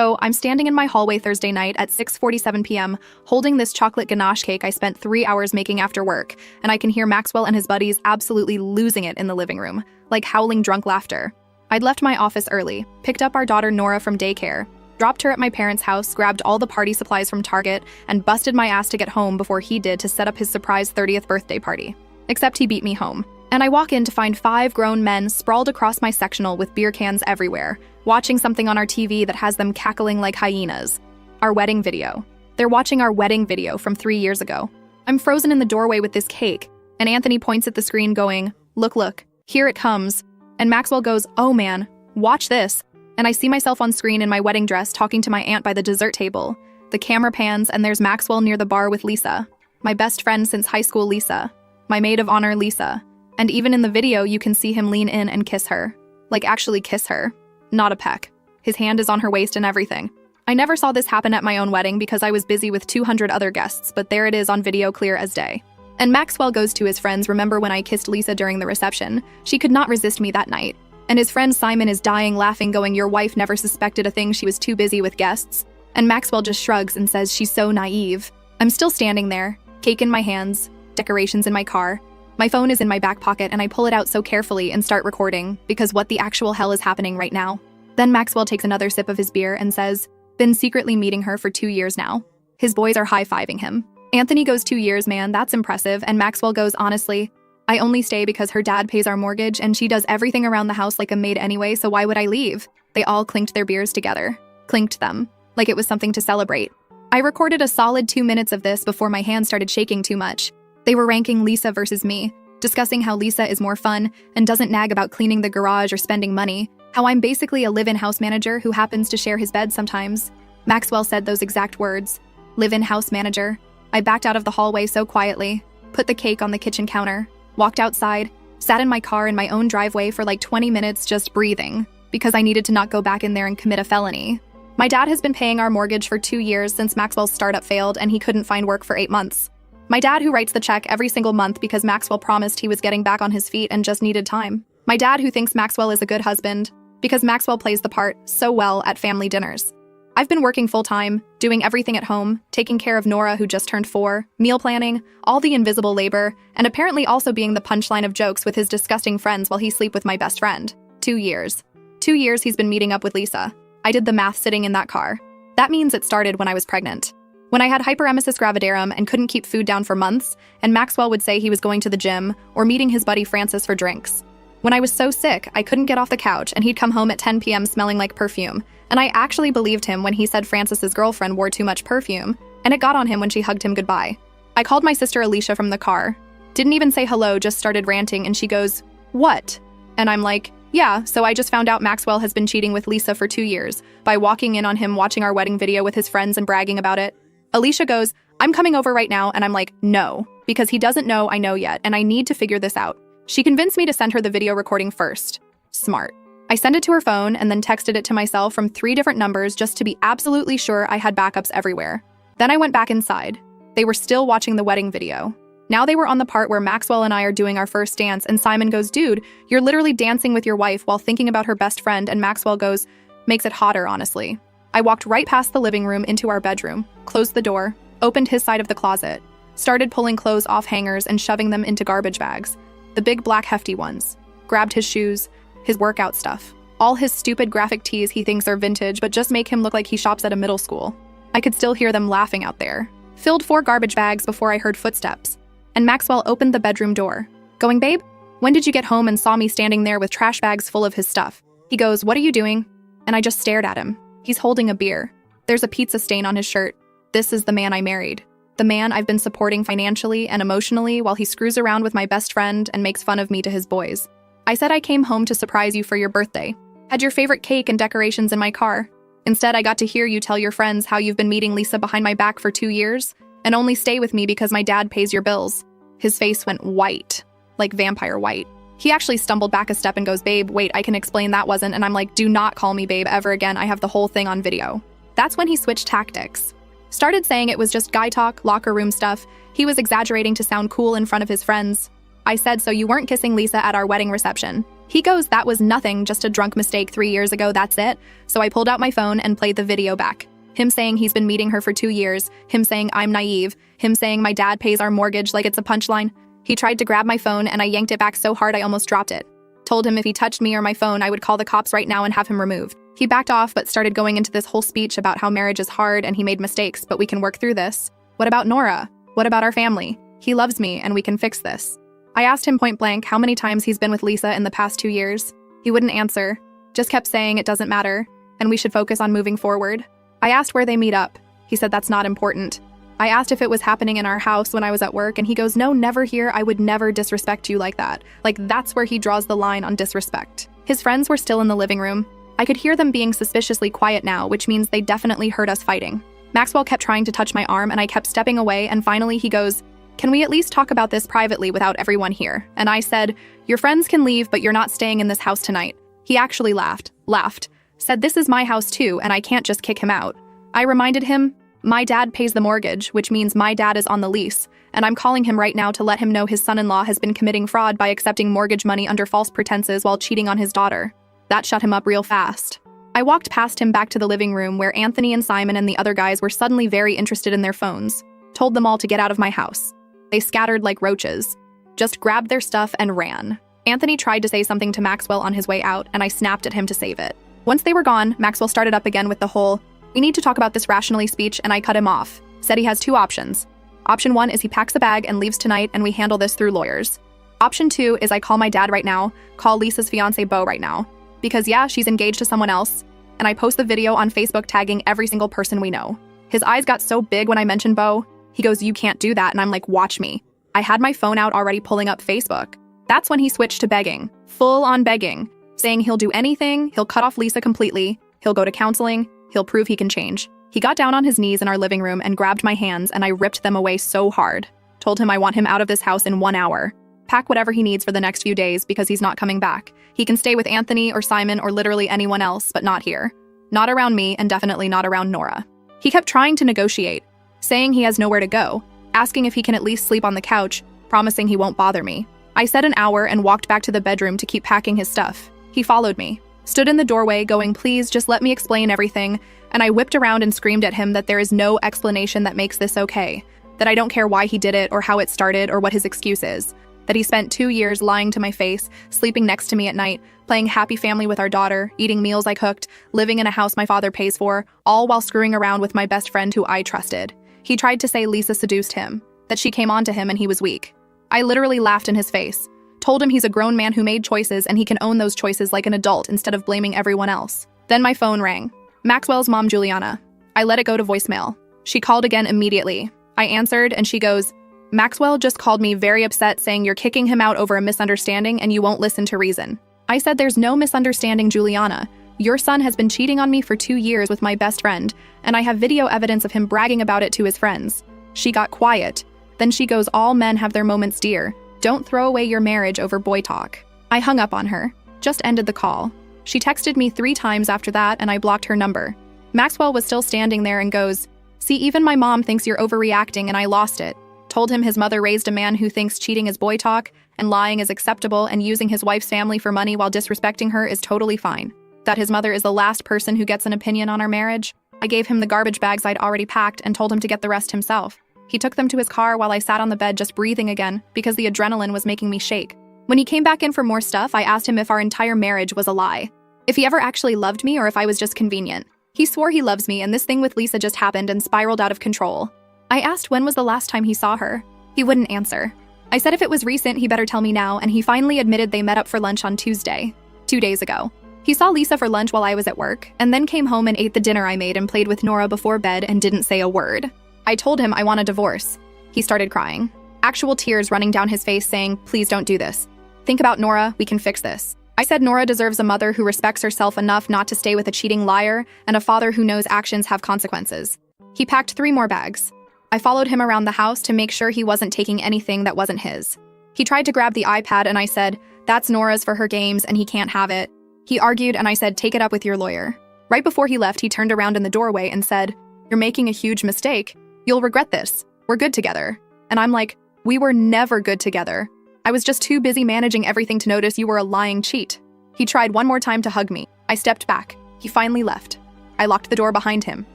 So I'm standing in my hallway Thursday night at 6:47 p.m. holding this chocolate ganache cake I spent 3 hours making after work, and I can hear Maxwell and his buddies absolutely losing it in the living room, like howling drunk laughter. I'd left my office early, picked up our daughter Nora from daycare, dropped her at my parents' house, grabbed all the party supplies from Target, and busted my ass to get home before he did to set up his surprise 30th birthday party. Except he beat me home. And I walk in to find 5 grown men sprawled across my sectional with beer cans everywhere, watching something on our TV that has them cackling like hyenas. Our wedding video. They're watching our wedding video from 3 years ago. I'm frozen in the doorway with this cake, and Anthony points at the screen going, "Look, here it comes." And Maxwell goes, "Oh man, watch this." And I see myself on screen in my wedding dress talking to my aunt by the dessert table. The camera pans and there's Maxwell near the bar with Lisa. My best friend since high school, Lisa. My maid of honor, Lisa. And even in the video, you can see him lean in and kiss her. Like actually kiss her. Not a peck. His hand is on her waist and everything. I never saw this happen at my own wedding because I was busy with 200 other guests, but there it is on video, clear as day. And Maxwell goes to his friends, "Remember when I kissed Lisa during the reception? She could not resist me that night." And his friend Simon is dying laughing, going, "Your wife never suspected a thing, she was too busy with guests." And Maxwell just shrugs and says, "She's so naive." I'm still standing there, cake in my hands, decorations in my car. My phone is in my back pocket and I pull it out so carefully and start recording, because what the actual hell is happening right now? Then Maxwell takes another sip of his beer and says, "Been secretly meeting her for 2 years now." His boys are high-fiving him. Anthony goes, "2 years, man, that's impressive." And Maxwell goes, "Honestly, I only stay because her dad pays our mortgage and she does everything around the house like a maid anyway, so why would I leave?" They all clinked their beers together. Clinked them, like it was something to celebrate. I recorded a solid 2 minutes of this before my hands started shaking too much. They were ranking Lisa versus me, discussing how Lisa is more fun and doesn't nag about cleaning the garage or spending money, how I'm basically a live-in house manager who happens to share his bed sometimes. Maxwell said those exact words, live-in house manager. I backed out of the hallway so quietly, put the cake on the kitchen counter, walked outside, sat in my car in my own driveway for like 20 minutes just breathing, because I needed to not go back in there and commit a felony. My dad has been paying our mortgage for 2 years since Maxwell's startup failed and he couldn't find work for 8 months. My dad who writes the check every single month because Maxwell promised he was getting back on his feet and just needed time. My dad who thinks Maxwell is a good husband because Maxwell plays the part so well at family dinners. I've been working full-time, doing everything at home, taking care of Nora who just turned 4, meal planning, all the invisible labor, and apparently also being the punchline of jokes with his disgusting friends while he sleep with my best friend. 2 years. 2 years he's been meeting up with Lisa. I did the math sitting in that car. That means it started when I was pregnant. When I had hyperemesis gravidarum and couldn't keep food down for months, and Maxwell would say he was going to the gym or meeting his buddy Francis for drinks. When I was so sick, I couldn't get off the couch and he'd come home at 10 p.m. smelling like perfume, and I actually believed him when he said Francis's girlfriend wore too much perfume, and it got on him when she hugged him goodbye. I called my sister Alicia from the car. Didn't even say hello, just started ranting, and she goes, "What?" And I'm like, "Yeah, so I just found out Maxwell has been cheating with Lisa for 2 years by walking in on him watching our wedding video with his friends and bragging about it." Alicia goes, "I'm coming over right now," and I'm like, "No," because he doesn't know I know yet, and I need to figure this out. She convinced me to send her the video recording first. Smart. I sent it to her phone and then texted it to myself from 3 different numbers just to be absolutely sure I had backups everywhere. Then I went back inside. They were still watching the wedding video. Now they were on the part where Maxwell and I are doing our first dance, and Simon goes, "Dude, you're literally dancing with your wife while thinking about her best friend," and Maxwell goes, "Makes it hotter, honestly." I walked right past the living room into our bedroom, closed the door, opened his side of the closet, started pulling clothes off hangers and shoving them into garbage bags, the big black hefty ones, grabbed his shoes, his workout stuff, all his stupid graphic tees he thinks are vintage but just make him look like he shops at a middle school. I could still hear them laughing out there. Filled 4 garbage bags before I heard footsteps, and Maxwell opened the bedroom door, going, "Babe, when did you get home?" and saw me standing there with trash bags full of his stuff. He goes, "What are you doing?" And I just stared at him. He's holding a beer. There's a pizza stain on his shirt. This is the man I married. The man I've been supporting financially and emotionally while he screws around with my best friend and makes fun of me to his boys. I said I came home to surprise you for your birthday. Had your favorite cake and decorations in my car. Instead, I got to hear you tell your friends how you've been meeting Lisa behind my back for 2 years and only stay with me because my dad pays your bills. His face went white, like vampire white. He actually stumbled back a step and goes, "Babe, wait, I can explain that wasn't," and I'm like, "Do not call me babe ever again, I have the whole thing on video." That's when he switched tactics. Started saying it was just guy talk, locker room stuff. He was exaggerating to sound cool in front of his friends. I said, "So you weren't kissing Lisa at our wedding reception?" He goes, that was nothing, just a drunk mistake 3 years ago, that's it. So I pulled out my phone and played the video back. Him saying he's been meeting her for 2 years, him saying I'm naive, him saying my dad pays our mortgage like it's a punchline. He tried to grab my phone and I yanked it back so hard I almost dropped it. Told him if he touched me or my phone, I would call the cops right now and have him removed. He backed off but started going into this whole speech about how marriage is hard and he made mistakes, but we can work through this. What about Nora? What about our family? He loves me and we can fix this. I asked him point blank how many times he's been with Lisa in the past 2 years. He wouldn't answer, just kept saying it doesn't matter and we should focus on moving forward. I asked where they meet up. He said that's not important. I asked if it was happening in our house when I was at work, and he goes, no, never here. I would never disrespect you like that. Like, that's where he draws the line on disrespect. His friends were still in the living room. I could hear them being suspiciously quiet now, which means they definitely heard us fighting. Maxwell kept trying to touch my arm, and I kept stepping away, and finally he goes, can we at least talk about this privately without everyone here? And I said, your friends can leave, but you're not staying in this house tonight. He actually laughed, said this is my house too, and I can't just kick him out. I reminded him, my dad pays the mortgage, which means my dad is on the lease, and I'm calling him right now to let him know his son-in-law has been committing fraud by accepting mortgage money under false pretenses while cheating on his daughter. That shut him up real fast. I walked past him back to the living room where Anthony and Simon and the other guys were suddenly very interested in their phones. Told them all to get out of my house. They scattered like roaches. Just grabbed their stuff and ran. Anthony tried to say something to Maxwell on his way out, and I snapped at him to save it. Once they were gone, Maxwell started up again with the whole, we need to talk about this rationally speech, and I cut him off. Said he has 2 options. Option 1 is he packs a bag and leaves tonight and we handle this through lawyers. Option 2 is I call my dad right now, call Lisa's fiancé Beau right now. Because yeah, she's engaged to someone else, and I post the video on Facebook tagging every single person we know. His eyes got so big when I mentioned Beau. He goes, you can't do that, and I'm like, watch me. I had my phone out already pulling up Facebook. That's when he switched to begging, full on begging, saying he'll do anything, he'll cut off Lisa completely, he'll go to counseling, he'll prove he can change. He got down on his knees in our living room and grabbed my hands, and I ripped them away so hard. Told him I want him out of this house in 1 hour. Pack whatever he needs for the next few days because he's not coming back. He can stay with Anthony or Simon or literally anyone else, but not here. Not around me, and definitely not around Nora. He kept trying to negotiate, saying he has nowhere to go, asking if he can at least sleep on the couch, promising he won't bother me. I said an hour and walked back to the bedroom to keep packing his stuff. He followed me, stood in the doorway going, please just let me explain everything, and I whipped around and screamed at him that there is no explanation that makes this okay, that I don't care why he did it or how it started or what his excuse is, that he spent 2 years lying to my face, sleeping next to me at night, playing happy family with our daughter, eating meals I cooked, living in a house my father pays for, all while screwing around with my best friend who I trusted. He tried to say Lisa seduced him, that she came on to him and he was weak. I literally laughed in his face, told him he's a grown man who made choices and he can own those choices like an adult instead of blaming everyone else. Then my phone rang. Maxwell's mom, Juliana. I let it go to voicemail. She called again immediately. I answered and she goes, Maxwell just called me very upset saying you're kicking him out over a misunderstanding and you won't listen to reason. I said there's no misunderstanding, Juliana. Your son has been cheating on me for 2 years with my best friend, and I have video evidence of him bragging about it to his friends. She got quiet. Then she goes, all men have their moments, dear. Don't throw away your marriage over boy talk. I hung up on her. Just ended the call. She texted me 3 times after that and I blocked her number. Maxwell was still standing there and goes, see, even my mom thinks you're overreacting and I lost it. Told him his mother raised a man who thinks cheating is boy talk and lying is acceptable and using his wife's family for money while disrespecting her is totally fine. That his mother is the last person who gets an opinion on our marriage. I gave him the garbage bags I'd already packed and told him to get the rest himself. He took them to his car while I sat on the bed just breathing again because the adrenaline was making me shake. When he came back in for more stuff, I asked him if our entire marriage was a lie. If he ever actually loved me or if I was just convenient. He swore he loves me and this thing with Lisa just happened and spiraled out of control. I asked when was the last time he saw her. He wouldn't answer. I said if it was recent, he better tell me now, and he finally admitted they met up for lunch on Tuesday, 2 days ago. He saw Lisa for lunch while I was at work, and then came home and ate the dinner I made and played with Nora before bed and didn't say a word. I told him I want a divorce. He started crying. Actual tears running down his face saying, please don't do this. Think about Nora, we can fix this. I said Nora deserves a mother who respects herself enough not to stay with a cheating liar and a father who knows actions have consequences. He packed 3 more bags. I followed him around the house to make sure he wasn't taking anything that wasn't his. He tried to grab the iPad and I said, that's Nora's for her games and he can't have it. He argued and I said, take it up with your lawyer. Right before he left, he turned around in the doorway and said, you're making a huge mistake. You'll regret this. We're good together. And I'm like, we were never good together. I was just too busy managing everything to notice you were a lying cheat. He tried one more time to hug me. I stepped back. He finally left. I locked the door behind him.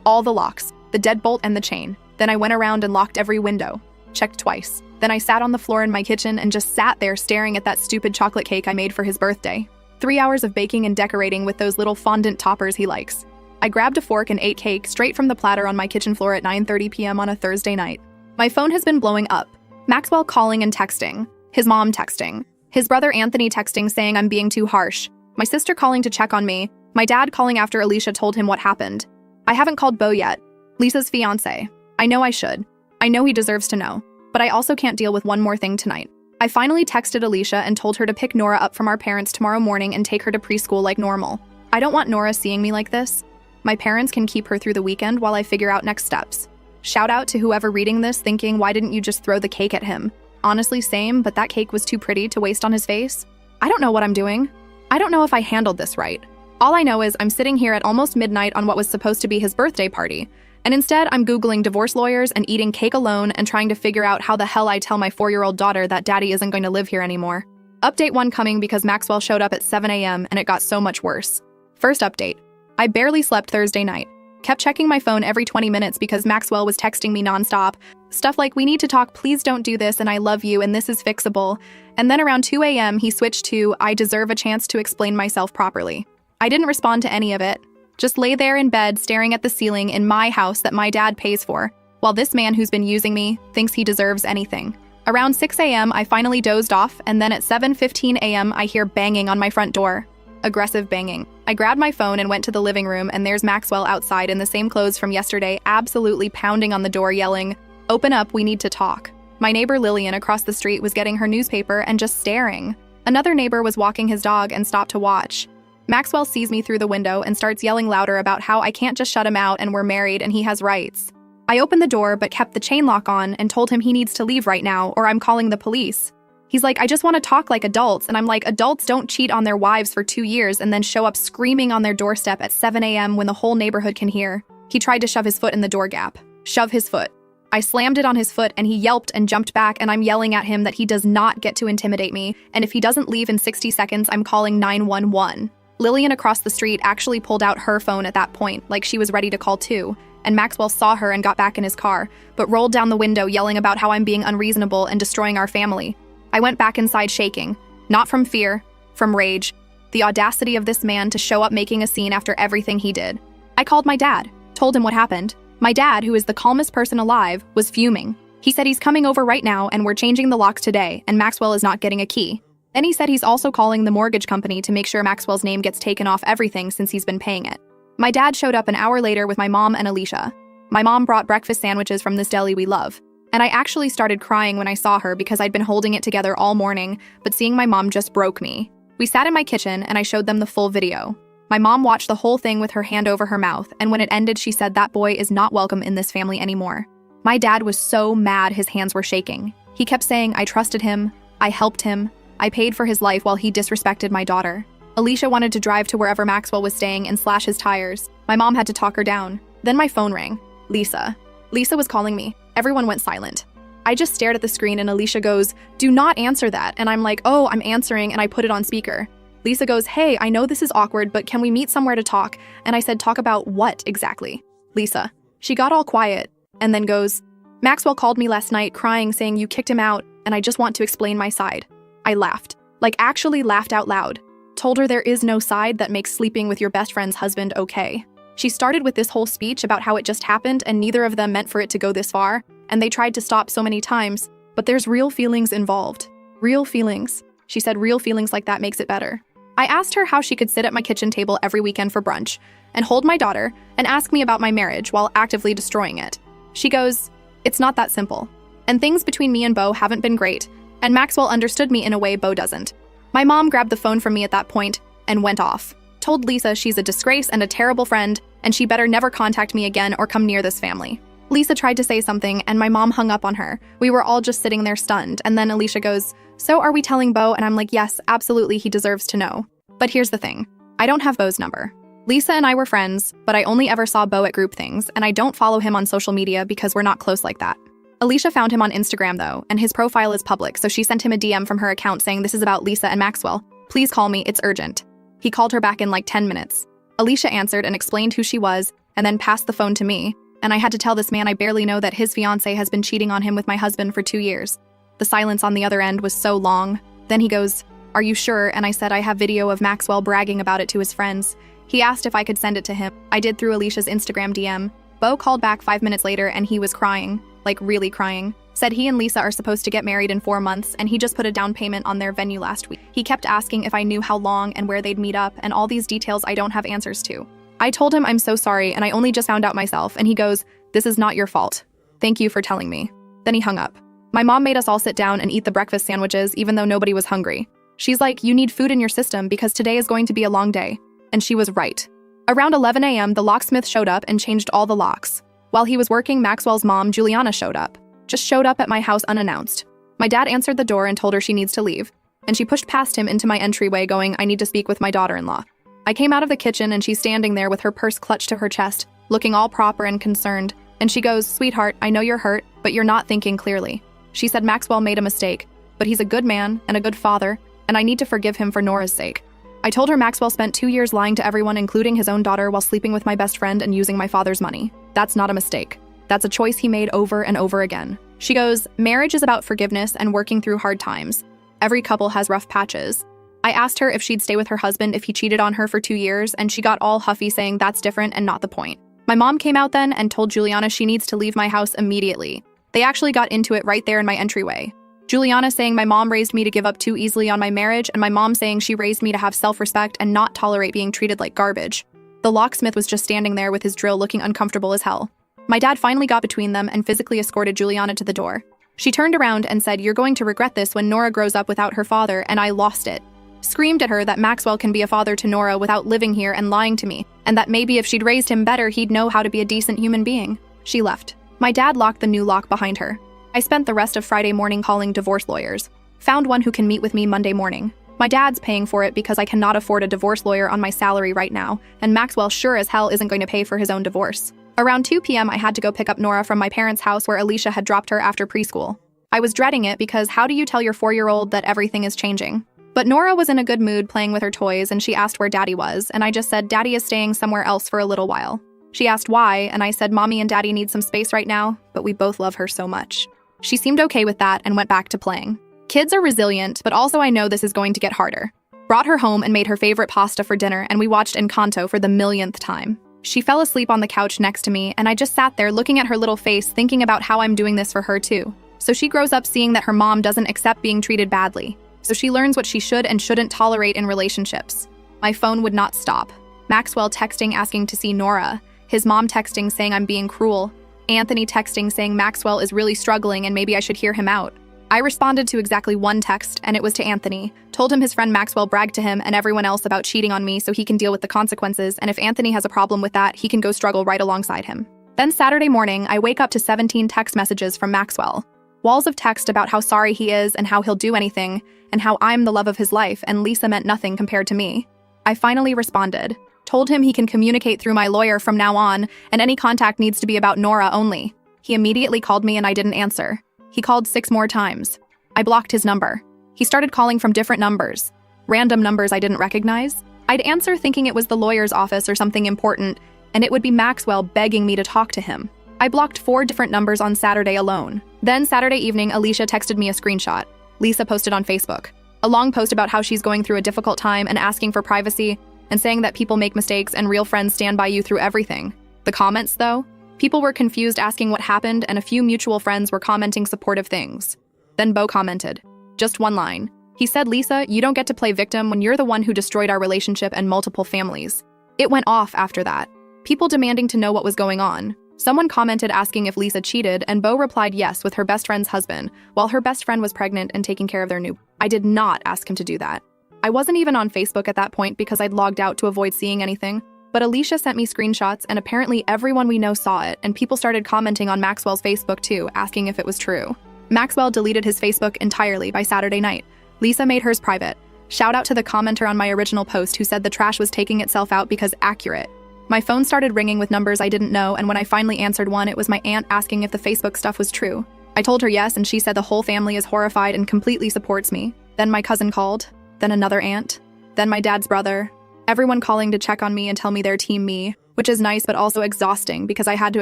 All the locks, the deadbolt and the chain. Then I went around and locked every window. Checked twice. Then I sat on the floor in my kitchen and just sat there staring at that stupid chocolate cake I made for his birthday. 3 hours of baking and decorating with those little fondant toppers he likes. I grabbed a fork and ate cake straight from the platter on my kitchen floor at 9:30 p.m. on a Thursday night. My phone has been blowing up. Maxwell calling and texting. His mom texting. His brother Anthony texting saying I'm being too harsh. My sister calling to check on me. My dad calling after Alicia told him what happened. I haven't called Beau yet. Lisa's fiancé. I know I should. I know he deserves to know. But I also can't deal with one more thing tonight. I finally texted Alicia and told her to pick Nora up from our parents tomorrow morning and take her to preschool like normal. I don't want Nora seeing me like this. My parents can keep her through the weekend while I figure out next steps. Shout out to whoever reading this thinking, why didn't you just throw the cake at him? Honestly, same, but that cake was too pretty to waste on his face. I don't know what I'm doing. I don't know if I handled this right. All I know is I'm sitting here at almost midnight on what was supposed to be his birthday party. And instead, I'm Googling divorce lawyers and eating cake alone and trying to figure out how the hell I tell my 4-year-old daughter that daddy isn't going to live here anymore. Update 1 coming because Maxwell showed up at 7 a.m. and it got so much worse. First update. I barely slept Thursday night. Kept checking my phone every 20 minutes because Maxwell was texting me nonstop. Stuff like, we need to talk, please don't do this, and I love you, and this is fixable. And then around 2 a.m. he switched to, I deserve a chance to explain myself properly. I didn't respond to any of it. Just lay there in bed staring at the ceiling in my house that my dad pays for, while this man who's been using me thinks he deserves anything. Around 6 a.m. I finally dozed off, and then at 7:15 a.m. I hear banging on my front door. Aggressive banging. I grabbed my phone and went to the living room, and there's Maxwell outside in the same clothes from yesterday, absolutely pounding on the door yelling, "Open up, we need to talk." My neighbor Lillian across the street was getting her newspaper and just staring. Another neighbor was walking his dog and stopped to watch. Maxwell sees me through the window and starts yelling louder about how I can't just shut him out and we're married and he has rights. I opened the door but kept the chain lock on and told him he needs to leave right now or I'm calling the police. He's like, I just want to talk like adults, and I'm like, adults don't cheat on their wives for 2 years and then show up screaming on their doorstep at 7 a.m. when the whole neighborhood can hear. He tried to shove his foot in the door gap. Shove his foot. I slammed it on his foot and he yelped and jumped back, and I'm yelling at him that he does not get to intimidate me, and if he doesn't leave in 60 seconds, I'm calling 911. Lillian across the street actually pulled out her phone at that point, like she was ready to call too, and Maxwell saw her and got back in his car, but rolled down the window yelling about how I'm being unreasonable and destroying our family. I went back inside shaking, not from fear, from rage. The audacity of this man to show up making a scene after everything he did. I called my dad, told him what happened. My dad, who is the calmest person alive, was fuming. He said he's coming over right now and we're changing the locks today and Maxwell is not getting a key. Then he said he's also calling the mortgage company to make sure Maxwell's name gets taken off everything since he's been paying it. My dad showed up an hour later with my mom and Alicia. My mom brought breakfast sandwiches from this deli we love. And I actually started crying when I saw her because I'd been holding it together all morning, but seeing my mom just broke me. We sat in my kitchen and I showed them the full video. My mom watched the whole thing with her hand over her mouth, and when it ended, she said that boy is not welcome in this family anymore. My dad was so mad his hands were shaking. He kept saying I trusted him, I helped him, I paid for his life while he disrespected my daughter. Alicia wanted to drive to wherever Maxwell was staying and slash his tires. My mom had to talk her down. Then my phone rang. Lisa. Lisa was calling me. Everyone went silent. I just stared at the screen and Alicia goes, "Do not answer that." And I'm like, "Oh, I'm answering," and I put it on speaker. Lisa goes, "Hey, I know this is awkward, but can we meet somewhere to talk?" And I said, "Talk about what exactly?" Lisa. She got all quiet and then goes, "Maxwell called me last night crying saying you kicked him out and I just want to explain my side." I laughed. Like actually laughed out loud. Told her there is no side that makes sleeping with your best friend's husband okay. She started with this whole speech about how it just happened and neither of them meant for it to go this far, and they tried to stop so many times, but there's real feelings involved. Real feelings. She said real feelings like that makes it better. I asked her how she could sit at my kitchen table every weekend for brunch and hold my daughter and ask me about my marriage while actively destroying it. She goes, "It's not that simple. And things between me and Beau haven't been great, and Maxwell understood me in a way Beau doesn't." My mom grabbed the phone from me at that point and went off. Told Lisa she's a disgrace and a terrible friend, and she better never contact me again or come near this family. Lisa tried to say something, and my mom hung up on her. We were all just sitting there stunned, and then Alicia goes, "So are we telling Beau?" And I'm like, "Yes, absolutely, he deserves to know." But here's the thing. I don't have Beau's number. Lisa and I were friends, but I only ever saw Beau at group things, and I don't follow him on social media because we're not close like that. Alicia found him on Instagram though, and his profile is public, so she sent him a DM from her account saying this is about Lisa and Maxwell. Please call me, it's urgent. He called her back in like 10 minutes. Alicia answered and explained who she was, and then passed the phone to me, and I had to tell this man I barely know that his fiancée has been cheating on him with my husband for 2 years. The silence on the other end was so long. Then he goes, "Are you sure?" And I said I have video of Maxwell bragging about it to his friends. He asked if I could send it to him. I did through Alicia's Instagram DM. Bo called back 5 minutes later and he was crying, like really crying. Said he and Lisa are supposed to get married in 4 months and he just put a down payment on their venue last week. He kept asking if I knew how long and where they'd meet up and all these details I don't have answers to. I told him I'm so sorry and I only just found out myself, and he goes, "This is not your fault. Thank you for telling me." Then he hung up. My mom made us all sit down and eat the breakfast sandwiches even though nobody was hungry. She's like, "You need food in your system because today is going to be a long day." And she was right. Around 11 a.m., the locksmith showed up and changed all the locks. While he was working, Maxwell's mom, Juliana, showed up. Just showed up at my house unannounced. My dad answered the door and told her she needs to leave, and she pushed past him into my entryway going, "I need to speak with my daughter-in-law." I came out of the kitchen and she's standing there with her purse clutched to her chest, looking all proper and concerned, and she goes, "Sweetheart, I know you're hurt, but you're not thinking clearly." She said Maxwell made a mistake, but he's a good man and a good father, and I need to forgive him for Nora's sake. I told her Maxwell spent 2 years lying to everyone, including his own daughter, while sleeping with my best friend and using my father's money. That's not a mistake. That's a choice he made over and over again. She goes, "Marriage is about forgiveness and working through hard times. Every couple has rough patches." I asked her if she'd stay with her husband if he cheated on her for 2 years, and she got all huffy saying that's different and not the point. My mom came out then and told Juliana she needs to leave my house immediately. They actually got into it right there in my entryway. Juliana saying my mom raised me to give up too easily on my marriage, and my mom saying she raised me to have self-respect and not tolerate being treated like garbage. The locksmith was just standing there with his drill looking uncomfortable as hell. My dad finally got between them and physically escorted Juliana to the door. She turned around and said, "You're going to regret this when Nora grows up without her father," and I lost it. Screamed at her that Maxwell can be a father to Nora without living here and lying to me, and that maybe if she'd raised him better, he'd know how to be a decent human being. She left. My dad locked the new lock behind her. I spent the rest of Friday morning calling divorce lawyers. Found one who can meet with me Monday morning. My dad's paying for it because I cannot afford a divorce lawyer on my salary right now, and Maxwell sure as hell isn't going to pay for his own divorce. Around 2 p.m., I had to go pick up Nora from my parents' house where Alicia had dropped her after preschool. I was dreading it because how do you tell your 4-year-old that everything is changing? But Nora was in a good mood playing with her toys, and she asked where Daddy was, and I just said Daddy is staying somewhere else for a little while. She asked why, and I said Mommy and Daddy need some space right now, but we both love her so much. She seemed okay with that and went back to playing. Kids are resilient, but also I know this is going to get harder. Brought her home and made her favorite pasta for dinner, and we watched Encanto for the millionth time. She fell asleep on the couch next to me, and I just sat there looking at her little face, thinking about how I'm doing this for her too. So she grows up seeing that her mom doesn't accept being treated badly. So she learns what she should and shouldn't tolerate in relationships. My phone would not stop. Maxwell texting asking to see Nora. His mom texting saying I'm being cruel. Anthony texting saying Maxwell is really struggling and maybe I should hear him out. I responded to exactly one text, and it was to Anthony. Told him his friend Maxwell bragged to him and everyone else about cheating on me so he can deal with the consequences, and if Anthony has a problem with that, he can go struggle right alongside him. Then Saturday morning, I wake up to 17 text messages from Maxwell. Walls of text about how sorry he is and how he'll do anything, and how I'm the love of his life and Lisa meant nothing compared to me. I finally responded. Told him he can communicate through my lawyer from now on, and any contact needs to be about Nora only. He immediately called me and I didn't answer. He called 6 more times. I blocked his number. He started calling from different numbers. Random numbers I didn't recognize. I'd answer thinking it was the lawyer's office or something important, and it would be Maxwell begging me to talk to him. I blocked 4 different numbers on Saturday alone. Then Saturday evening, Alicia texted me a screenshot. Lisa posted on Facebook. A long post about how she's going through a difficult time and asking for privacy, and saying that people make mistakes and real friends stand by you through everything. The comments, though? People were confused asking what happened, and a few mutual friends were commenting supportive things. Then Bo commented. Just one line. He said, "Lisa, you don't get to play victim when you're the one who destroyed our relationship and multiple families." It went off after that. People demanding to know what was going on. Someone commented asking if Lisa cheated, and Bo replied yes with her best friend's husband, while her best friend was pregnant and taking care of their new. I did not ask him to do that. I wasn't even on Facebook at that point because I'd logged out to avoid seeing anything, but Alicia sent me screenshots and apparently everyone we know saw it, and people started commenting on Maxwell's Facebook too, asking if it was true. Maxwell deleted his Facebook entirely by Saturday night. Lisa made hers private. Shout out to the commenter on my original post who said the trash was taking itself out because accurate. My phone started ringing with numbers I didn't know, and when I finally answered one, it was my aunt asking if the Facebook stuff was true. I told her yes, and she said the whole family is horrified and completely supports me. Then my cousin called, then another aunt, then my dad's brother. Everyone calling to check on me and tell me they're team me, which is nice but also exhausting because I had to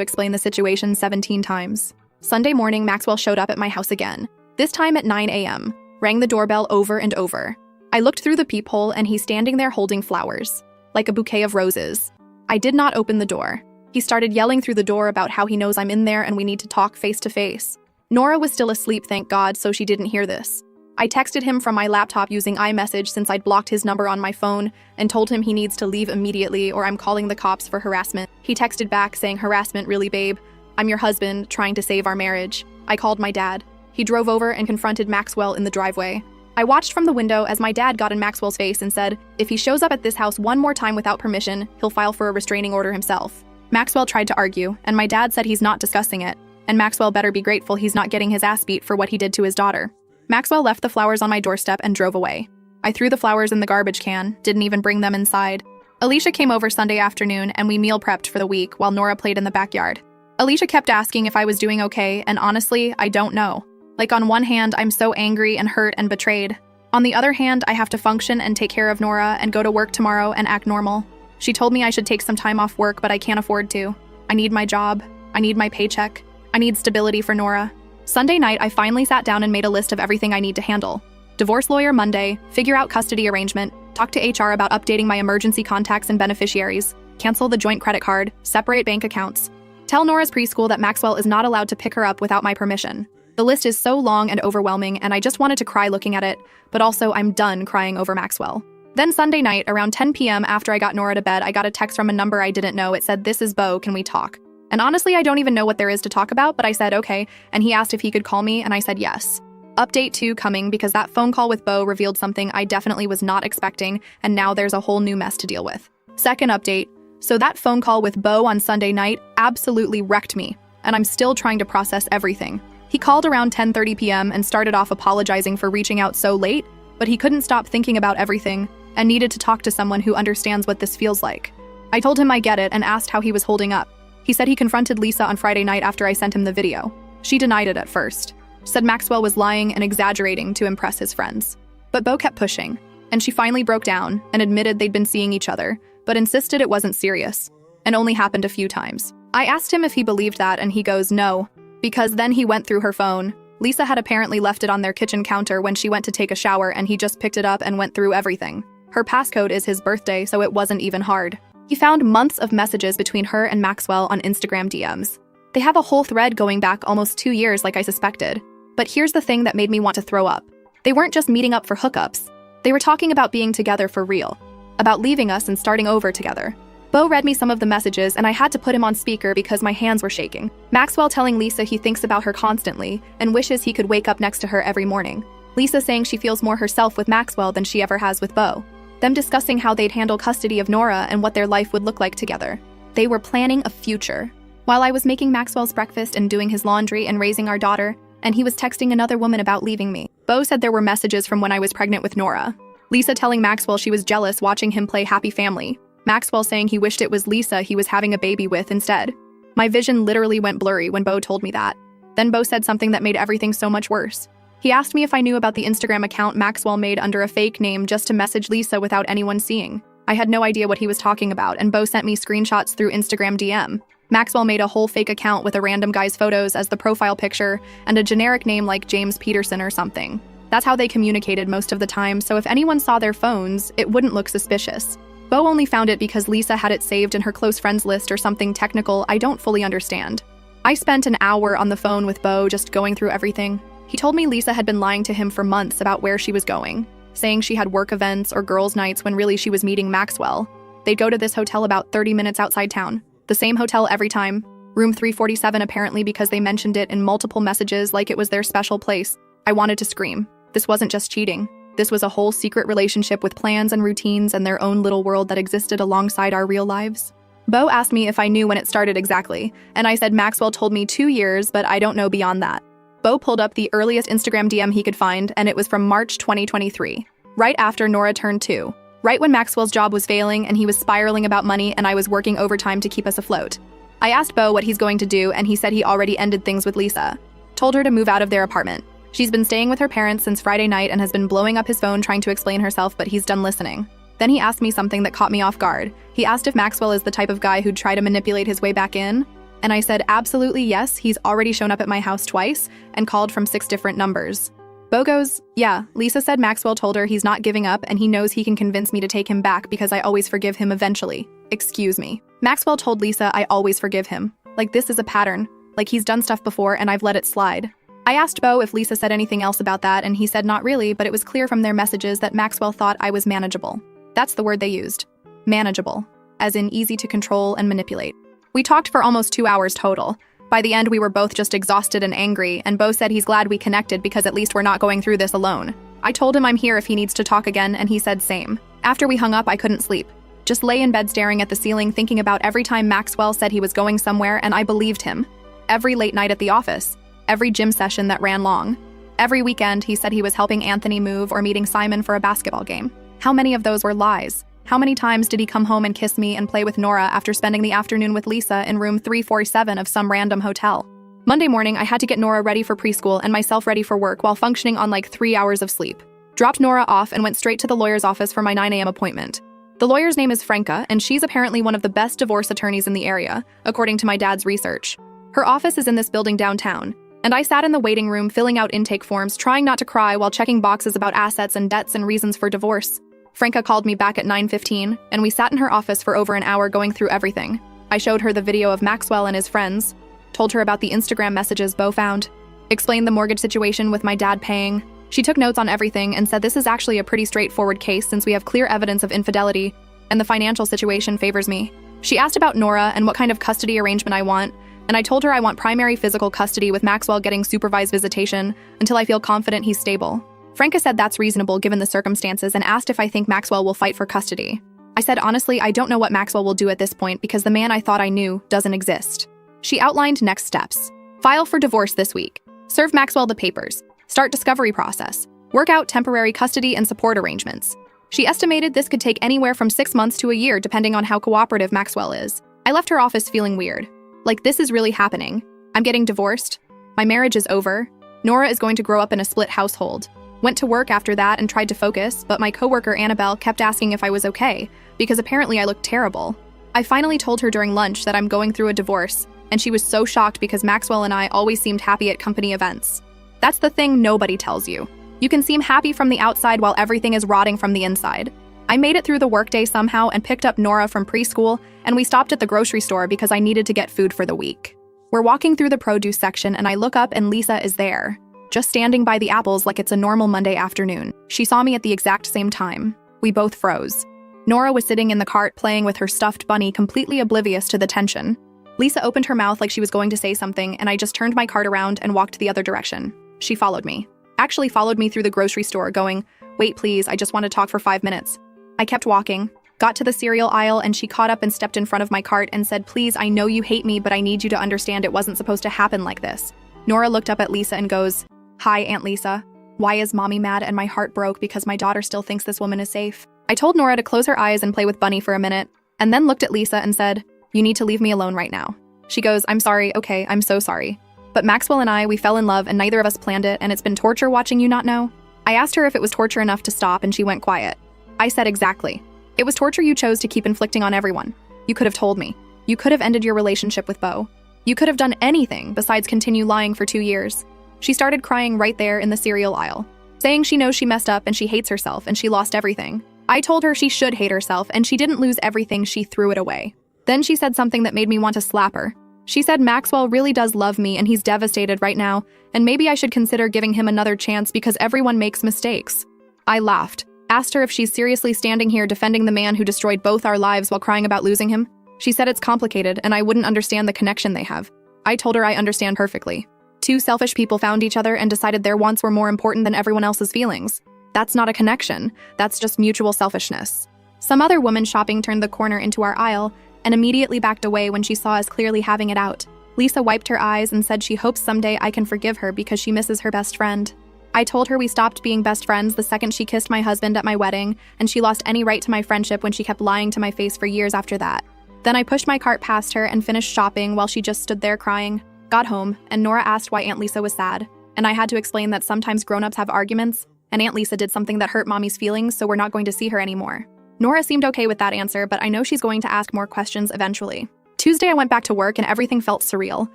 explain the situation 17 times. Sunday morning, Maxwell showed up at my house again, this time at 9 a.m., rang the doorbell over and over. I looked through the peephole and he's standing there holding flowers, like a bouquet of roses. I did not open the door. He started yelling through the door about how he knows I'm in there and we need to talk face to face. Nora was still asleep, thank God, so she didn't hear this. I texted him from my laptop using iMessage since I'd blocked his number on my phone and told him he needs to leave immediately or I'm calling the cops for harassment. He texted back saying, "Harassment, really, babe? I'm your husband, trying to save our marriage." I called my dad. He drove over and confronted Maxwell in the driveway. I watched from the window as my dad got in Maxwell's face and said, "If he shows up at this house one more time without permission, he'll file for a restraining order himself." Maxwell tried to argue, and my dad said he's not discussing it, and Maxwell better be grateful he's not getting his ass beat for what he did to his daughter. Maxwell left the flowers on my doorstep and drove away. I threw the flowers in the garbage can, didn't even bring them inside. Alicia came over Sunday afternoon and we meal prepped for the week while Nora played in the backyard. Alicia kept asking if I was doing okay, and honestly, I don't know. Like, on one hand, I'm so angry and hurt and betrayed. On the other hand, I have to function and take care of Nora and go to work tomorrow and act normal. She told me I should take some time off work, but I can't afford to. I need my job. I need my paycheck. I need stability for Nora. Sunday night, I finally sat down and made a list of everything I need to handle. Divorce lawyer Monday, figure out custody arrangement, talk to HR about updating my emergency contacts and beneficiaries, cancel the joint credit card, separate bank accounts. Tell Nora's preschool that Maxwell is not allowed to pick her up without my permission. The list is so long and overwhelming, and I just wanted to cry looking at it, but also I'm done crying over Maxwell. Then Sunday night, around 10 p.m. after I got Nora to bed, I got a text from a number I didn't know. It said, "This is Bo, can we talk?" And honestly, I don't even know what there is to talk about, but I said okay, and he asked if he could call me, and I said yes. Update 2 coming because that phone call with Bo revealed something I definitely was not expecting, and now there's a whole new mess to deal with. Second update, so that phone call with Bo on Sunday night absolutely wrecked me, and I'm still trying to process everything. He called around 10:30 p.m. and started off apologizing for reaching out so late, but he couldn't stop thinking about everything and needed to talk to someone who understands what this feels like. I told him I get it and asked how he was holding up. He said he confronted Lisa on Friday night after I sent him the video. She denied it at first, said Maxwell was lying and exaggerating to impress his friends. But Bo kept pushing, and she finally broke down and admitted they'd been seeing each other, but insisted it wasn't serious, and only happened a few times. I asked him if he believed that, and he goes, no, because then he went through her phone. Lisa had apparently left it on their kitchen counter when she went to take a shower, and he just picked it up and went through everything. Her passcode is his birthday, so it wasn't even hard. He found months of messages between her and Maxwell on Instagram DMs. They have a whole thread going back almost 2 years like I suspected. But here's the thing that made me want to throw up. They weren't just meeting up for hookups. They were talking about being together for real, about leaving us and starting over together. Bo read me some of the messages and I had to put him on speaker because my hands were shaking. Maxwell telling Lisa he thinks about her constantly and wishes he could wake up next to her every morning. Lisa saying she feels more herself with Maxwell than she ever has with Bo. Them discussing how they'd handle custody of Nora and what their life would look like together. They were planning a future. While I was making Maxwell's breakfast and doing his laundry and raising our daughter, and he was texting another woman about leaving me. Bo said there were messages from when I was pregnant with Nora. Lisa telling Maxwell she was jealous watching him play Happy Family. Maxwell saying he wished it was Lisa he was having a baby with instead. My vision literally went blurry when Bo told me that. Then Bo said something that made everything so much worse. He asked me if I knew about the Instagram account Maxwell made under a fake name just to message Lisa without anyone seeing. I had no idea what he was talking about, and Bo sent me screenshots through Instagram DM. Maxwell made a whole fake account with a random guy's photos as the profile picture and a generic name like James Peterson or something. That's how they communicated most of the time, so if anyone saw their phones, it wouldn't look suspicious. Bo only found it because Lisa had it saved in her close friends list or something technical I don't fully understand. I spent an hour on the phone with Bo just going through everything. He told me Lisa had been lying to him for months about where she was going, saying she had work events or girls' nights when really she was meeting Maxwell. They'd go to this hotel about 30 minutes outside town. The same hotel every time. Room 347 apparently because they mentioned it in multiple messages like it was their special place. I wanted to scream. This wasn't just cheating. This was a whole secret relationship with plans and routines and their own little world that existed alongside our real lives. Bo asked me if I knew when it started exactly, and I said Maxwell told me 2 years, but I don't know beyond that. Bo pulled up the earliest Instagram DM he could find, and it was from March 2023, right after Nora turned 2, right when Maxwell's job was failing and he was spiraling about money and I was working overtime to keep us afloat. I asked Bo what he's going to do, and he said he already ended things with Lisa. told her to move out of their apartment. She's been staying with her parents since Friday night and has been blowing up his phone trying to explain herself, but he's done listening. Then he asked me something that caught me off guard. He asked if Maxwell is the type of guy who'd try to manipulate his way back in. And I said, absolutely yes, he's already shown up at my house twice and called from 6 different numbers. Bo goes, yeah, Lisa said Maxwell told her he's not giving up and he knows he can convince me to take him back because I always forgive him eventually. Excuse me. Maxwell told Lisa I always forgive him. Like this is a pattern. Like he's done stuff before and I've let it slide. I asked Bo if Lisa said anything else about that and he said not really, but it was clear from their messages that Maxwell thought I was manageable. That's the word they used. Manageable. As in easy to control and manipulate. We talked for almost 2 hours total. By the end, we were both just exhausted and angry, and Bo said he's glad we connected because at least we're not going through this alone. I told him I'm here if he needs to talk again, and he said same. After we hung up, I couldn't sleep. Just lay in bed staring at the ceiling, thinking about every time Maxwell said he was going somewhere, and I believed him. Every late night at the office. Every gym session that ran long. Every weekend, he said he was helping Anthony move or meeting Simon for a basketball game. How many of those were lies? How many times did he come home and kiss me and play with Nora after spending the afternoon with Lisa in room 347 of some random hotel? Monday morning, I had to get Nora ready for preschool and myself ready for work while functioning on like 3 hours of sleep. Dropped Nora off and went straight to the lawyer's office for my 9 a.m. appointment. The lawyer's name is Franca, and she's apparently one of the best divorce attorneys in the area, according to my dad's research. Her office is in this building downtown, and I sat in the waiting room filling out intake forms, trying not to cry while checking boxes about assets and debts and reasons for divorce. Franca called me back at 9:15, and we sat in her office for over an hour going through everything. I showed her the video of Maxwell and his friends, told her about the Instagram messages Bo found, explained the mortgage situation with my dad paying. She took notes on everything and said this is actually a pretty straightforward case since we have clear evidence of infidelity, and the financial situation favors me. She asked about Nora and what kind of custody arrangement I want, and I told her I want primary physical custody with Maxwell getting supervised visitation until I feel confident he's stable. Franca said that's reasonable given the circumstances and asked if I think Maxwell will fight for custody. I said honestly, I don't know what Maxwell will do at this point because the man I thought I knew doesn't exist. She outlined next steps. File for divorce this week. Serve Maxwell the papers. Start discovery process. Work out temporary custody and support arrangements. She estimated this could take anywhere from 6 months to a year depending on how cooperative Maxwell is. I left her office feeling weird. Like this is really happening. I'm getting divorced. My marriage is over. Nora is going to grow up in a split household. Went to work after that and tried to focus, but my coworker Annabelle kept asking if I was okay, because apparently I looked terrible. I finally told her during lunch that I'm going through a divorce, and she was so shocked because Maxwell and I always seemed happy at company events. That's the thing nobody tells you. You can seem happy from the outside while everything is rotting from the inside. I made it through the workday somehow and picked up Nora from preschool, and we stopped at the grocery store because I needed to get food for the week. We're walking through the produce section and I look up and Lisa is there. Just standing by the apples like it's a normal Monday afternoon. She saw me at the exact same time. We both froze. Nora was sitting in the cart playing with her stuffed bunny, completely oblivious to the tension. Lisa opened her mouth like she was going to say something, and I just turned my cart around and walked the other direction. She followed me. Actually followed me through the grocery store, going, "Wait, please, I just want to talk for 5 minutes." I kept walking, got to the cereal aisle, and she caught up and stepped in front of my cart and said, "Please, I know you hate me, but I need you to understand it wasn't supposed to happen like this." Nora looked up at Lisa and goes, "Hi, Aunt Lisa. Why is Mommy mad?" And my heart broke because my daughter still thinks this woman is safe. I told Nora to close her eyes and play with Bunny for a minute, and then looked at Lisa and said, "You need to leave me alone right now." She goes, "I'm sorry, okay, I'm so sorry. But Maxwell and I, we fell in love and neither of us planned it, and it's been torture watching you not know." I asked her if it was torture enough to stop, and she went quiet. I said, "Exactly. It was torture you chose to keep inflicting on everyone. You could have told me. You could have ended your relationship with Bo. You could have done anything besides continue lying for 2 years. She started crying right there in the cereal aisle, saying she knows she messed up and she hates herself and she lost everything. I told her she should hate herself and she didn't lose everything, she threw it away. Then she said something that made me want to slap her. She said Maxwell really does love me and he's devastated right now, and maybe I should consider giving him another chance because everyone makes mistakes. I laughed, asked her if she's seriously standing here defending the man who destroyed both our lives while crying about losing him. She said it's complicated and I wouldn't understand the connection they have. I told her I understand perfectly. 2 selfish people found each other and decided their wants were more important than everyone else's feelings. That's not a connection. That's just mutual selfishness. Some other woman shopping turned the corner into our aisle and immediately backed away when she saw us clearly having it out. Lisa wiped her eyes and said she hopes someday I can forgive her because she misses her best friend. I told her we stopped being best friends the second she kissed my husband at my wedding, and she lost any right to my friendship when she kept lying to my face for years after that. Then I pushed my cart past her and finished shopping while she just stood there crying. Got home, and Nora asked why Aunt Lisa was sad, and I had to explain that sometimes grown-ups have arguments, and Aunt Lisa did something that hurt Mommy's feelings, so we're not going to see her anymore. Nora seemed okay with that answer, but I know she's going to ask more questions eventually. Tuesday, I went back to work and everything felt surreal.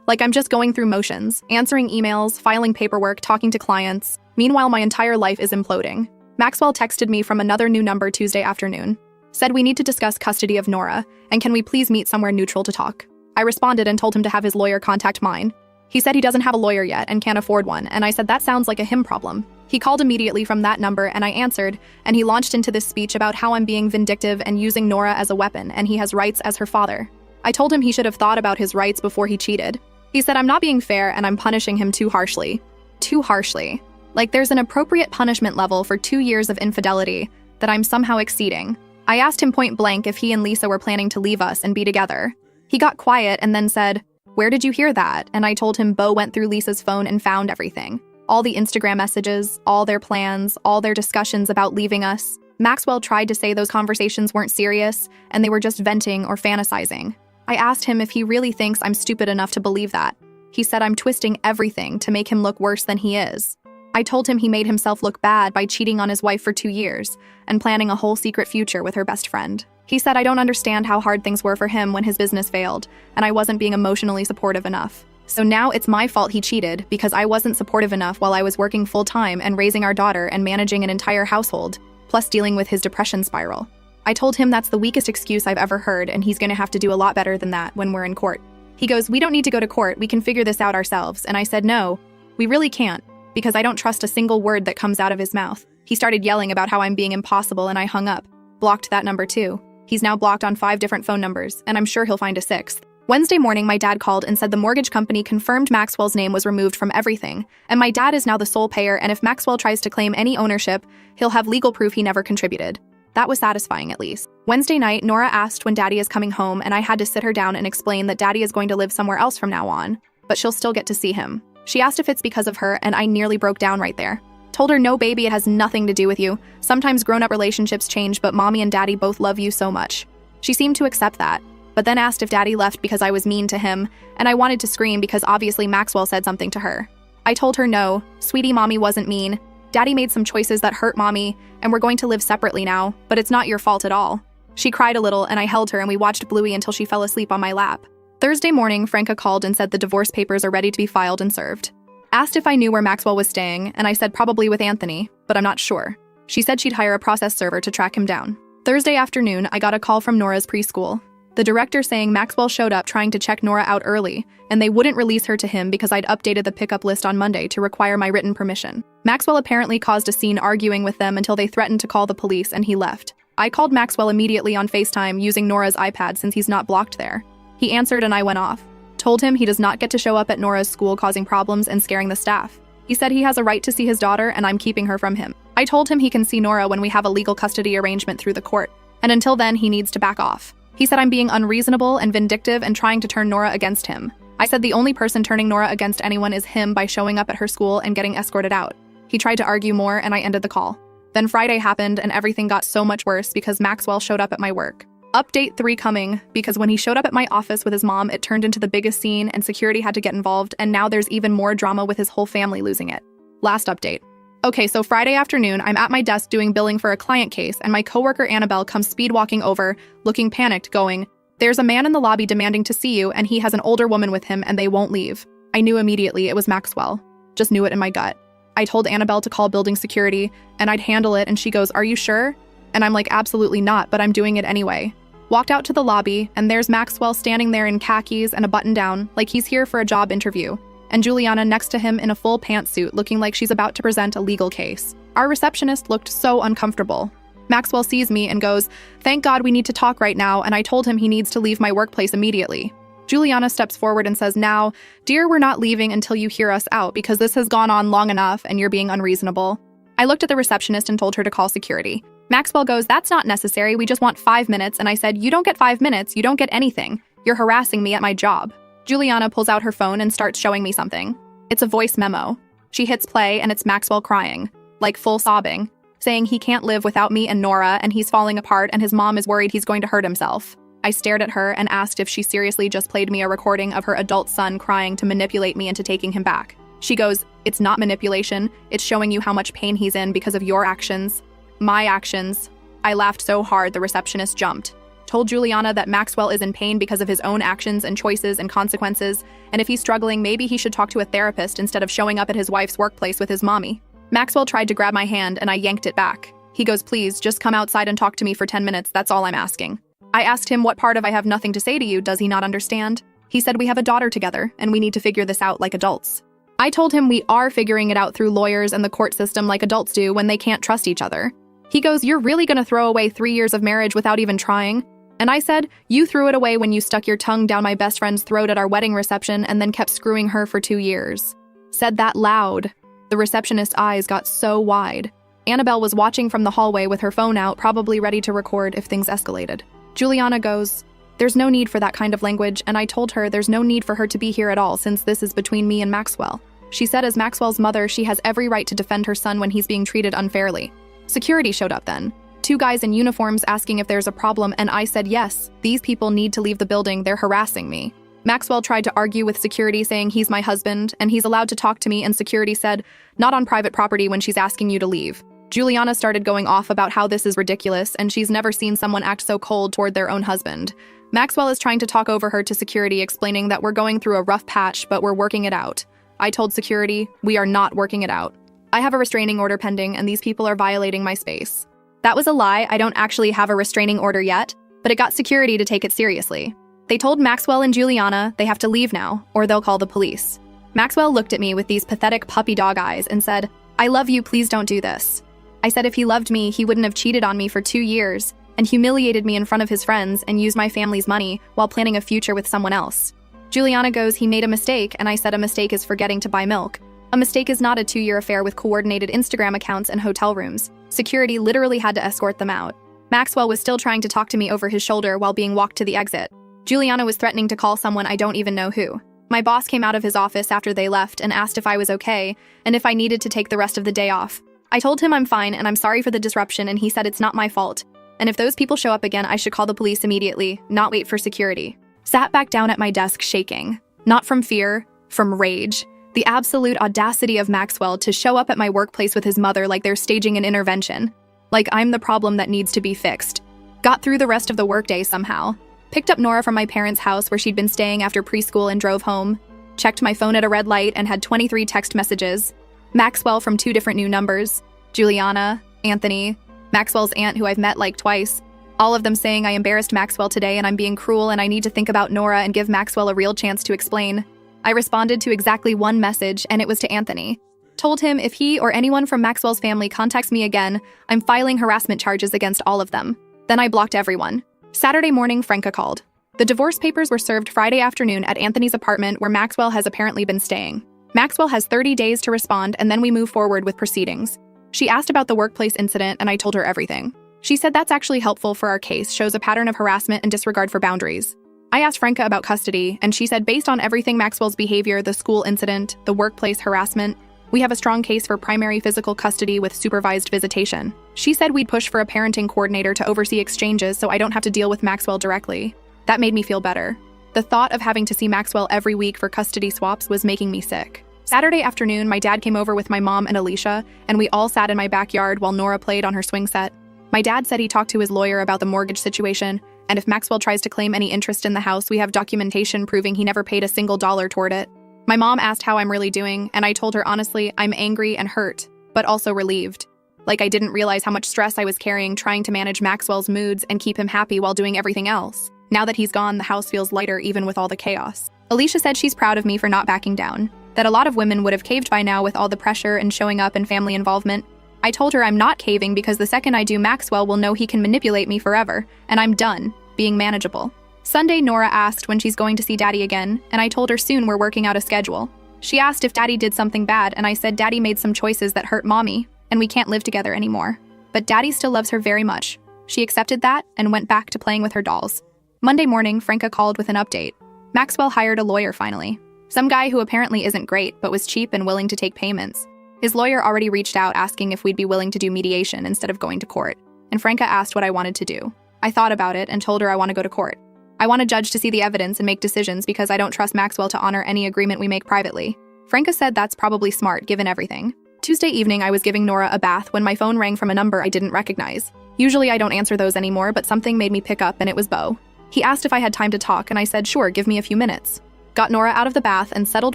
Like I'm just going through motions, answering emails, filing paperwork, talking to clients. Meanwhile, my entire life is imploding. Maxwell texted me from another new number Tuesday afternoon. Said we need to discuss custody of Nora, and can we please meet somewhere neutral to talk? I responded and told him to have his lawyer contact mine. He said he doesn't have a lawyer yet and can't afford one, and I said that sounds like a him problem. He called immediately from that number and I answered, and he launched into this speech about how I'm being vindictive and using Nora as a weapon and he has rights as her father. I told him he should have thought about his rights before he cheated. He said I'm not being fair and I'm punishing him too harshly. Too harshly. Like there's an appropriate punishment level for 2 years of infidelity that I'm somehow exceeding. I asked him point blank if he and Lisa were planning to leave us and be together. He got quiet and then said, "Where did you hear that?" And I told him Bo went through Lisa's phone and found everything. All the Instagram messages, all their plans, all their discussions about leaving us. Maxwell tried to say those conversations weren't serious and they were just venting or fantasizing. I asked him if he really thinks I'm stupid enough to believe that. He said I'm twisting everything to make him look worse than he is. I told him he made himself look bad by cheating on his wife for 2 years and planning a whole secret future with her best friend. He said I don't understand how hard things were for him when his business failed, and I wasn't being emotionally supportive enough. So now it's my fault he cheated because I wasn't supportive enough while I was working full-time and raising our daughter and managing an entire household, plus dealing with his depression spiral. I told him that's the weakest excuse I've ever heard and he's gonna have to do a lot better than that when we're in court. He goes, "We don't need to go to court, we can figure this out ourselves." And I said, "No, we really can't, because I don't trust a single word that comes out of his mouth." He started yelling about how I'm being impossible and I hung up. Blocked that number too. He's now blocked on 5 different phone numbers, and I'm sure he'll find a 6th. Wednesday morning, my dad called and said the mortgage company confirmed Maxwell's name was removed from everything, and my dad is now the sole payer, and if Maxwell tries to claim any ownership, he'll have legal proof he never contributed. That was satisfying, at least. Wednesday night, Nora asked when Daddy is coming home, and I had to sit her down and explain that Daddy is going to live somewhere else from now on, but she'll still get to see him. She asked if it's because of her, and I nearly broke down right there. Told her, "No, baby, it has nothing to do with you. Sometimes grown-up relationships change, but Mommy and Daddy both love you so much." She seemed to accept that, but then asked if Daddy left because I was mean to him, and I wanted to scream because obviously Maxwell said something to her. I told her, "No, sweetie, Mommy wasn't mean. Daddy made some choices that hurt Mommy, and we're going to live separately now, but it's not your fault at all." She cried a little, and I held her and we watched Bluey until she fell asleep on my lap. Thursday morning, Franca called and said the divorce papers are ready to be filed and served. Asked if I knew where Maxwell was staying, and I said probably with Anthony, but I'm not sure. She said she'd hire a process server to track him down. Thursday afternoon, I got a call from Nora's preschool. The director saying Maxwell showed up trying to check Nora out early, and they wouldn't release her to him because I'd updated the pickup list on Monday to require my written permission. Maxwell apparently caused a scene arguing with them until they threatened to call the police and he left. I called Maxwell immediately on FaceTime using Nora's iPad since he's not blocked there. He answered and I went off. Told him he does not get to show up at Nora's school causing problems and scaring the staff. He said he has a right to see his daughter and I'm keeping her from him. I told him he can see Nora when we have a legal custody arrangement through the court, and until then he needs to back off. He said I'm being unreasonable and vindictive and trying to turn Nora against him. I said the only person turning Nora against anyone is him by showing up at her school and getting escorted out. He tried to argue more and I ended the call. Then Friday happened and everything got so much worse because Maxwell showed up at my work. Update 3 coming, because when he showed up at my office with his mom, it turned into the biggest scene and security had to get involved, and now there's even more drama with his whole family losing it. Last update. Okay, so Friday afternoon, I'm at my desk doing billing for a client case, and my coworker Annabelle comes speed walking over, looking panicked, going, "There's a man in the lobby demanding to see you, and he has an older woman with him, and they won't leave." I knew immediately it was Maxwell. Just knew it in my gut. I told Annabelle to call building security, and I'd handle it, and she goes, "Are you sure?" And I'm like, "Absolutely not, but I'm doing it anyway." Walked out to the lobby, and there's Maxwell standing there in khakis and a button-down, like he's here for a job interview, and Juliana next to him in a full pantsuit looking like she's about to present a legal case. Our receptionist looked so uncomfortable. Maxwell sees me and goes, "Thank God we need to talk right now," and I told him he needs to leave my workplace immediately. Juliana steps forward and says, "Now, dear, we're not leaving until you hear us out because this has gone on long enough and you're being unreasonable." I looked at the receptionist and told her to call security. Maxwell goes, "That's not necessary, we just want 5 minutes," and I said, "You don't get 5 minutes, you don't get anything. You're harassing me at my job." Juliana pulls out her phone and starts showing me something. It's a voice memo. She hits play and it's Maxwell crying, like full sobbing, saying he can't live without me and Nora and he's falling apart and his mom is worried he's going to hurt himself. I stared at her and asked if she seriously just played me a recording of her adult son crying to manipulate me into taking him back. She goes, "It's not manipulation, it's showing you how much pain he's in because of your actions." My actions. I laughed so hard the receptionist jumped. Told Juliana that Maxwell is in pain because of his own actions and choices and consequences, and if he's struggling, maybe he should talk to a therapist instead of showing up at his wife's workplace with his mommy. Maxwell tried to grab my hand and I yanked it back. He goes, "Please, just come outside and talk to me for 10 minutes, that's all I'm asking." I asked him what part of "I have nothing to say to you" does he not understand? He said we have a daughter together and we need to figure this out like adults. I told him we are figuring it out through lawyers and the court system like adults do when they can't trust each other. He goes, "You're really gonna throw away 3 years of marriage without even trying?" And I said, "You threw it away when you stuck your tongue down my best friend's throat at our wedding reception and then kept screwing her for 2 years. Said that loud. The receptionist's eyes got so wide. Annabelle was watching from the hallway with her phone out, probably ready to record if things escalated. Juliana goes, "There's no need for that kind of language," and I told her there's no need for her to be here at all since this is between me and Maxwell. She said as Maxwell's mother, she has every right to defend her son when he's being treated unfairly. Security showed up then. 2 guys in uniforms asking if there's a problem, and I said yes, these people need to leave the building, they're harassing me. Maxwell tried to argue with security saying he's my husband and he's allowed to talk to me, and security said, "Not on private property when she's asking you to leave." Juliana started going off about how this is ridiculous and she's never seen someone act so cold toward their own husband. Maxwell is trying to talk over her to security, explaining that we're going through a rough patch, but we're working it out. I told security, we are not working it out. I have a restraining order pending and these people are violating my space. That was a lie, I don't actually have a restraining order yet, but it got security to take it seriously. They told Maxwell and Juliana they have to leave now, or they'll call the police. Maxwell looked at me with these pathetic puppy dog eyes and said, "I love you, please don't do this." I said if he loved me, he wouldn't have cheated on me for 2 years and humiliated me in front of his friends and used my family's money while planning a future with someone else. Juliana goes, "He made a mistake," and I said a mistake is forgetting to buy milk. A mistake is not a 2-year affair with coordinated Instagram accounts and hotel rooms. Security literally had to escort them out. Maxwell was still trying to talk to me over his shoulder while being walked to the exit. Juliana was threatening to call someone I don't even know who. My boss came out of his office after they left and asked if I was okay and if I needed to take the rest of the day off. I told him I'm fine and I'm sorry for the disruption, and he said it's not my fault. And if those people show up again, I should call the police immediately, not wait for security. Sat back down at my desk shaking. Not from fear, from rage. The absolute audacity of Maxwell to show up at my workplace with his mother like they're staging an intervention. Like I'm the problem that needs to be fixed. Got through the rest of the workday somehow. Picked up Nora from my parents' house where she'd been staying after preschool and drove home. Checked my phone at a red light and had 23 text messages. Maxwell from 2 different new numbers. Juliana, Anthony, Maxwell's aunt who I've met like twice. All of them saying I embarrassed Maxwell today and I'm being cruel and I need to think about Nora and give Maxwell a real chance to explain. I responded to exactly one message, and it was to Anthony. Told him if he or anyone from Maxwell's family contacts me again, I'm filing harassment charges against all of them. Then I blocked everyone. Saturday morning, Franca called. The divorce papers were served Friday afternoon at Anthony's apartment where Maxwell has apparently been staying. Maxwell has 30 days to respond and then we move forward with proceedings. She asked about the workplace incident and I told her everything. She said that's actually helpful for our case, shows a pattern of harassment and disregard for boundaries. I asked Franca about custody, and she said based on everything Maxwell's behavior, the school incident, the workplace harassment, we have a strong case for primary physical custody with supervised visitation. She said we'd push for a parenting coordinator to oversee exchanges so I don't have to deal with Maxwell directly. That made me feel better. The thought of having to see Maxwell every week for custody swaps was making me sick. Saturday afternoon, my dad came over with my mom and Alicia, and we all sat in my backyard while Nora played on her swing set. My dad said he talked to his lawyer about the mortgage situation, and if Maxwell tries to claim any interest in the house, we have documentation proving he never paid a single dollar toward it. My mom asked how I'm really doing, and I told her honestly, I'm angry and hurt, but also relieved. Like I didn't realize how much stress I was carrying trying to manage Maxwell's moods and keep him happy while doing everything else. Now that he's gone, the house feels lighter even with all the chaos. Alicia said she's proud of me for not backing down, that a lot of women would have caved by now with all the pressure and showing up and family involvement. I told her I'm not caving because the second I do, Maxwell will know he can manipulate me forever, and I'm done being manageable. Sunday, Nora asked when she's going to see Daddy again, and I told her soon we're working out a schedule. She asked if Daddy did something bad, and I said Daddy made some choices that hurt Mommy, and we can't live together anymore. But Daddy still loves her very much. She accepted that and went back to playing with her dolls. Monday morning, Franca called with an update. Maxwell hired a lawyer finally. Some guy who apparently isn't great, but was cheap and willing to take payments. His lawyer already reached out asking if we'd be willing to do mediation instead of going to court, and Franca asked what I wanted to do. I thought about it and told her I want to go to court. I want a judge to see the evidence and make decisions because I don't trust Maxwell to honor any agreement we make privately. Franca said that's probably smart given everything. Tuesday evening, I was giving Nora a bath when my phone rang from a number I didn't recognize. Usually I don't answer those anymore, but something made me pick up and it was Bo. He asked if I had time to talk and I said, sure, give me a few minutes. Got Nora out of the bath and settled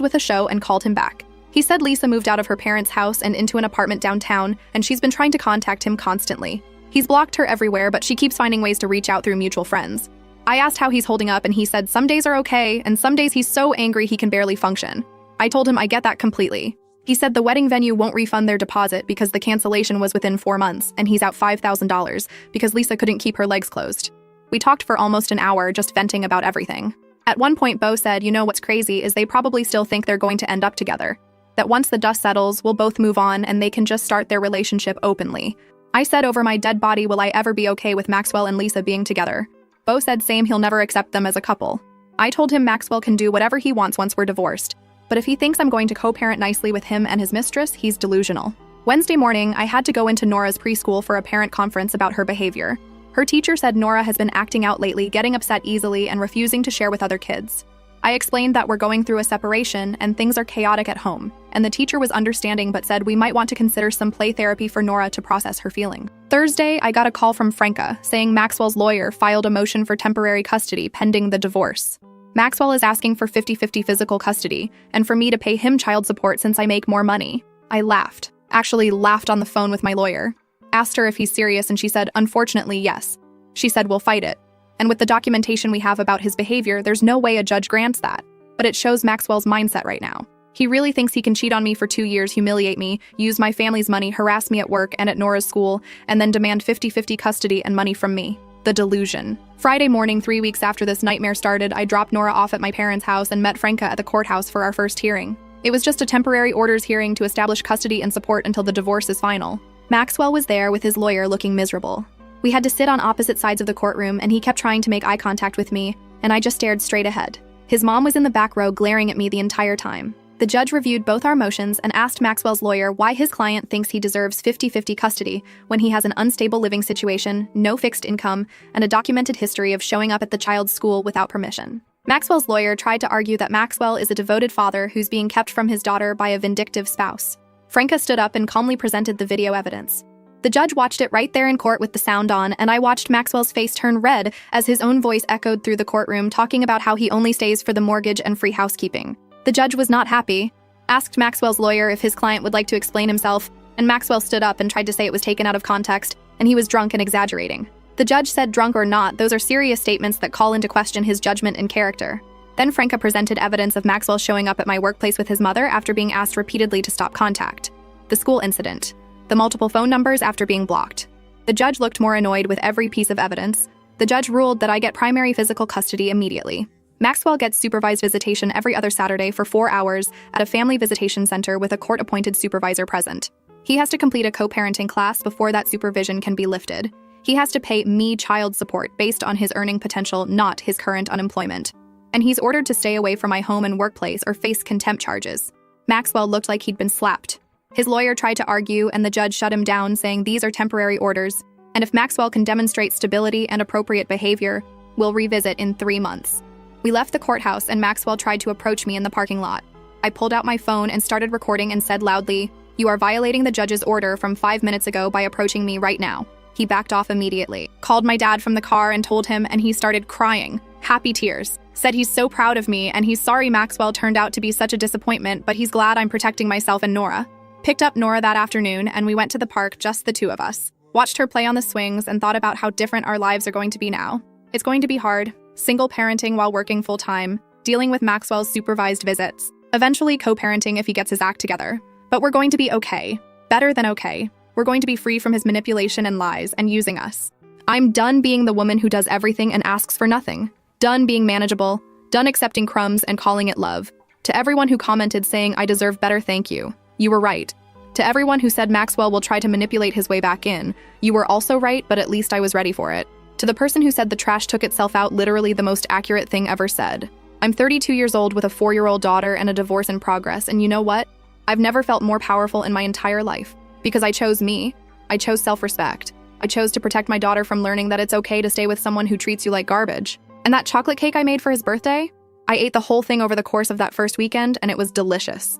with a show and called him back. He said Lisa moved out of her parents' house and into an apartment downtown, and she's been trying to contact him constantly. He's blocked her everywhere, but she keeps finding ways to reach out through mutual friends. I asked how he's holding up and he said some days are okay and some days he's so angry he can barely function. I told him I get that completely. He said the wedding venue won't refund their deposit because the cancellation was within 4 months and he's out $5,000 because Lisa couldn't keep her legs closed. We talked for almost an hour just venting about everything. At one point, Bo said, you know what's crazy is they probably still think they're going to end up together. That once the dust settles, we'll both move on and they can just start their relationship openly. I said over my dead body, will I ever be okay with Maxwell and Lisa being together? Bo said same, he'll never accept them as a couple. I told him Maxwell can do whatever he wants once we're divorced. But if he thinks I'm going to co-parent nicely with him and his mistress, he's delusional. Wednesday morning, I had to go into Nora's preschool for a parent conference about her behavior. Her teacher said Nora has been acting out lately, getting upset easily and refusing to share with other kids. I explained that we're going through a separation and things are chaotic at home, and the teacher was understanding but said we might want to consider some play therapy for Nora to process her feeling. Thursday, I got a call from Franca saying Maxwell's lawyer filed a motion for temporary custody pending the divorce. Maxwell is asking for 50-50 physical custody and for me to pay him child support since I make more money. I laughed. Actually laughed on the phone with my lawyer. Asked her if he's serious and she said, unfortunately, yes. She said we'll fight it. And with the documentation we have about his behavior, there's no way a judge grants that. But it shows Maxwell's mindset right now. He really thinks he can cheat on me for 2 years, humiliate me, use my family's money, harass me at work and at Nora's school, and then demand 50-50 custody and money from me. The delusion. Friday morning, 3 weeks after this nightmare started, I dropped Nora off at my parents' house and met Franca at the courthouse for our first hearing. It was just a temporary orders hearing to establish custody and support until the divorce is final. Maxwell was there with his lawyer looking miserable. We had to sit on opposite sides of the courtroom and he kept trying to make eye contact with me, and I just stared straight ahead. His mom was in the back row glaring at me the entire time. The judge reviewed both our motions and asked Maxwell's lawyer why his client thinks he deserves 50-50 custody when he has an unstable living situation, no fixed income, and a documented history of showing up at the child's school without permission. Maxwell's lawyer tried to argue that Maxwell is a devoted father who's being kept from his daughter by a vindictive spouse. Franca stood up and calmly presented the video evidence. The judge watched it right there in court with the sound on, and I watched Maxwell's face turn red as his own voice echoed through the courtroom talking about how he only stays for the mortgage and free housekeeping. The judge was not happy, asked Maxwell's lawyer if his client would like to explain himself, and Maxwell stood up and tried to say it was taken out of context, and he was drunk and exaggerating. The judge said drunk or not, those are serious statements that call into question his judgment and character. Then Franca presented evidence of Maxwell showing up at my workplace with his mother after being asked repeatedly to stop contact. The school incident. The multiple phone numbers after being blocked. The judge looked more annoyed with every piece of evidence. The judge ruled that I get primary physical custody immediately. Maxwell gets supervised visitation every other Saturday for 4 hours at a family visitation center with a court-appointed supervisor present. He has to complete a co-parenting class before that supervision can be lifted. He has to pay me child support based on his earning potential, not his current unemployment. And he's ordered to stay away from my home and workplace or face contempt charges. Maxwell looked like he'd been slapped. His lawyer tried to argue, and the judge shut him down, saying these are temporary orders, and if Maxwell can demonstrate stability and appropriate behavior, we'll revisit in 3 months. We left the courthouse, and Maxwell tried to approach me in the parking lot. I pulled out my phone and started recording and said loudly, "You are violating the judge's order from 5 minutes ago by approaching me right now." He backed off immediately, called my dad from the car and told him, and he started crying, happy tears. Said he's so proud of me, and he's sorry Maxwell turned out to be such a disappointment, but he's glad I'm protecting myself and Nora. Picked up Nora that afternoon, and we went to the park, just the two of us. Watched her play on the swings and thought about how different our lives are going to be now. It's going to be hard, single parenting while working full-time, dealing with Maxwell's supervised visits, eventually co-parenting if he gets his act together. But we're going to be okay. Better than okay. We're going to be free from his manipulation and lies and using us. I'm done being the woman who does everything and asks for nothing. Done being manageable. Done accepting crumbs and calling it love. To everyone who commented saying I deserve better, thank you. You were right. To everyone who said Maxwell will try to manipulate his way back in, you were also right, but at least I was ready for it. To the person who said the trash took itself out, literally the most accurate thing ever said. I'm 32 years old with a 4-year-old daughter and a divorce in progress, and you know what? I've never felt more powerful in my entire life. Because I chose me. I chose self-respect. I chose to protect my daughter from learning that it's okay to stay with someone who treats you like garbage. And that chocolate cake I made for his birthday? I ate the whole thing over the course of that first weekend, and it was delicious.